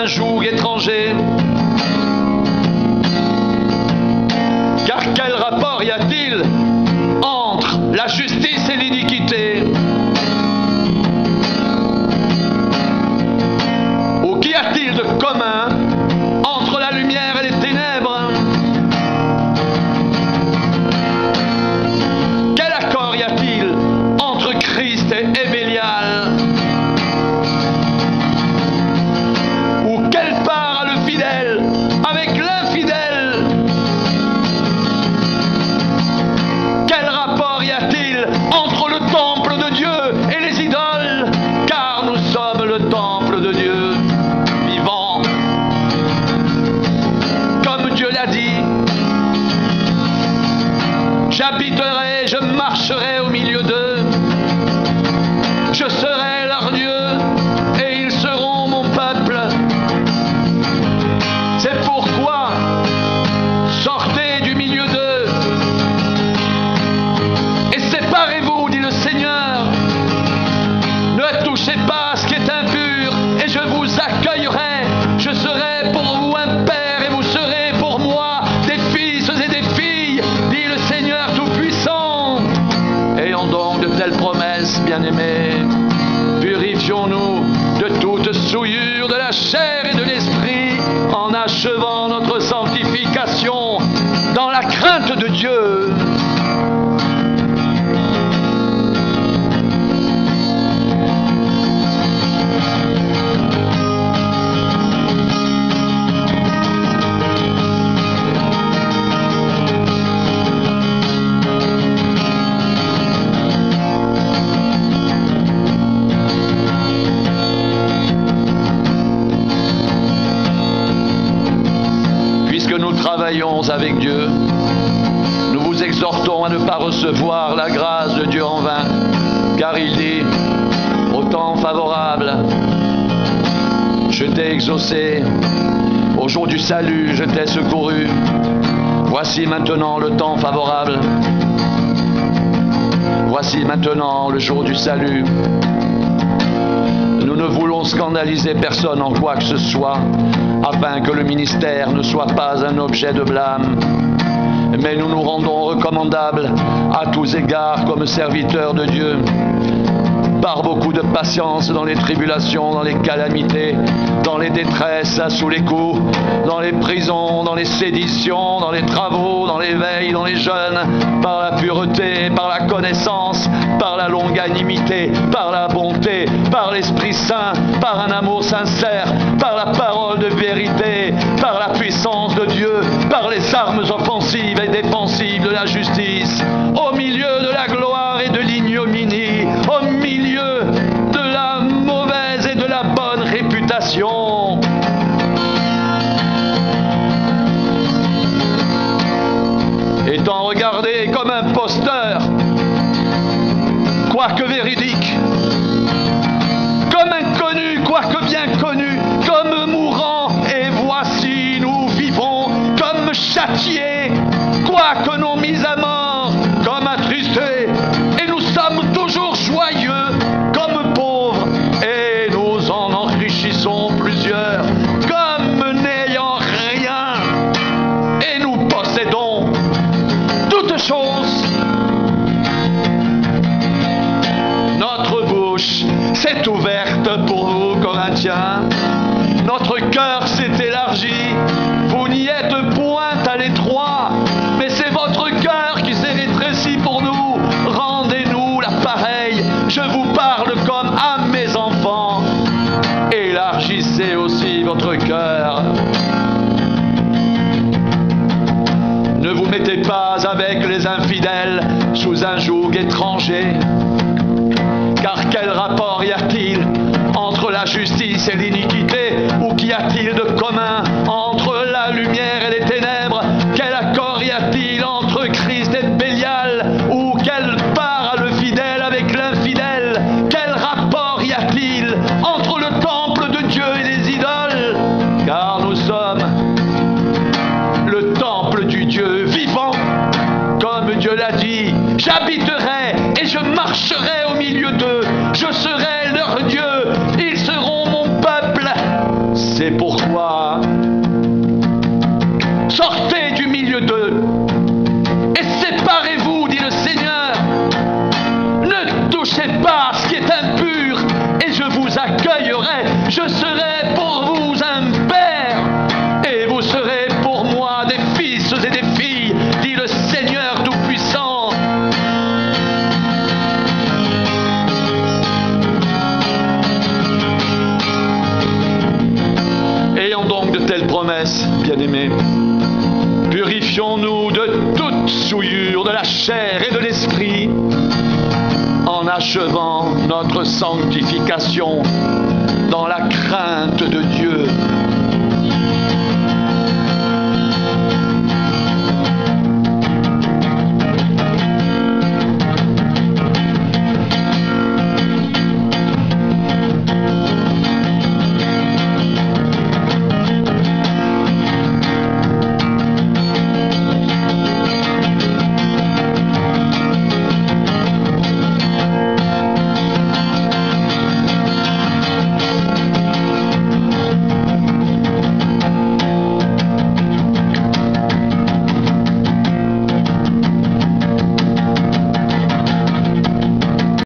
un joug étranger. Car quel rapport y a-t-il entre la justice et l'iniquité? Ou qu'y a-t-il de commun entre la lumière et les ténèbres? Quel accord y a-t-il entre Christ et Bélial? Ou quelle part a le fidèle avec l'infidèle? Quel rapport y a-t-il entre le temple de Dieu et les idoles? Car nous sommes le temple de Dieu vivant. Comme Dieu l'a dit, j'habiterai, je marcherai au milieu d'eux. Je serai leur Dieu et ils seront mon peuple. C'est pourquoi sortez du milieu d'eux et séparez-vous, dit le Seigneur. Ne touchez pas à ce qui est impur et je vous accueillerai. Je serai pour vous un père et vous serez pour moi des fils et des filles, dit le Seigneur Tout-Puissant. Ayons donc de telles promesses, bien-aimés. Purifions-nous de toute souillure de la chair et de l'esprit en achevant notre sanctification dans la crainte de Dieu. Travaillons avec Dieu, nous vous exhortons à ne pas recevoir la grâce de Dieu en vain, car il dit, au temps favorable, je t'ai exaucé, au jour du salut, je t'ai secouru, voici maintenant le temps favorable, voici maintenant le jour du salut. Nous ne voulons scandaliser personne en quoi que ce soit, afin que le ministère ne soit pas un objet de blâme. Mais nous nous rendons recommandables à tous égards comme serviteurs de Dieu, par beaucoup de patience dans les tribulations, dans les calamités, dans les détresses, sous les coups, dans les prisons, dans les séditions, dans les travaux, dans les veilles, dans les jeûnes, par la pureté, par la connaissance, par la longanimité, par la bonté, par l'Esprit Saint, par un amour sincère, par la parole de vérité, par la puissance de Dieu, par les armes offensives et défensives de la justice, au milieu de la gloire et de l'ignominie, au milieu de la mauvaise et de la bonne réputation. Étant regardé comme un imposteur, quoique véridique, comme inconnu, quoique bien connu, comme mourant, et voici nous vivons, comme châtiés, quoique non mis à mort, comme attristés, et nous sommes toujours joyeux, comme pauvres, et nous en enrichissons plusieurs, comme n'ayant rien, et nous possédons toutes choses. Notre bouche s'est ouverte pour vous, Corinthiens. Notre cœur s'est élargi. Vous n'y êtes point à l'étroit, mais c'est votre cœur qui s'est rétréci pour nous. Rendez-nous l'appareil. Je vous parle comme à mes enfants. Élargissez aussi votre cœur. Ne vous mettez pas avec les infidèles sous un joug étranger. Car quel rapport y a-t-il entre la justice et l'iniquité? Ou qu'y a-t-il de commun entre la lumière et les ténèbres? Quel accord y a-t-il entre Christ et Bélial? Ou quelle part a le fidèle avec l'infidèle? Quel rapport y a-t-il entre le temple de Dieu et les idoles? Car nous sommes le temple du Dieu vivant. Comme Dieu l'a dit, j'habiterai et je marcherai au milieu d'eux. Je serai leur Dieu, ils seront mon peuple. C'est pourquoi sortez du milieu d'eux et séparez-vous, dit le Seigneur. Ne touchez pas à ce qui est impur et je vous accueillerai. Je serai pour vous un père et vous serez pour moi des fils et des filles, dit le Seigneur Tout-Puissant. Ayant donc de telles promesses, bien-aimés, purifions-nous de toute souillure de la chair et de l'esprit, en achevant notre sanctification dans la crainte de Dieu.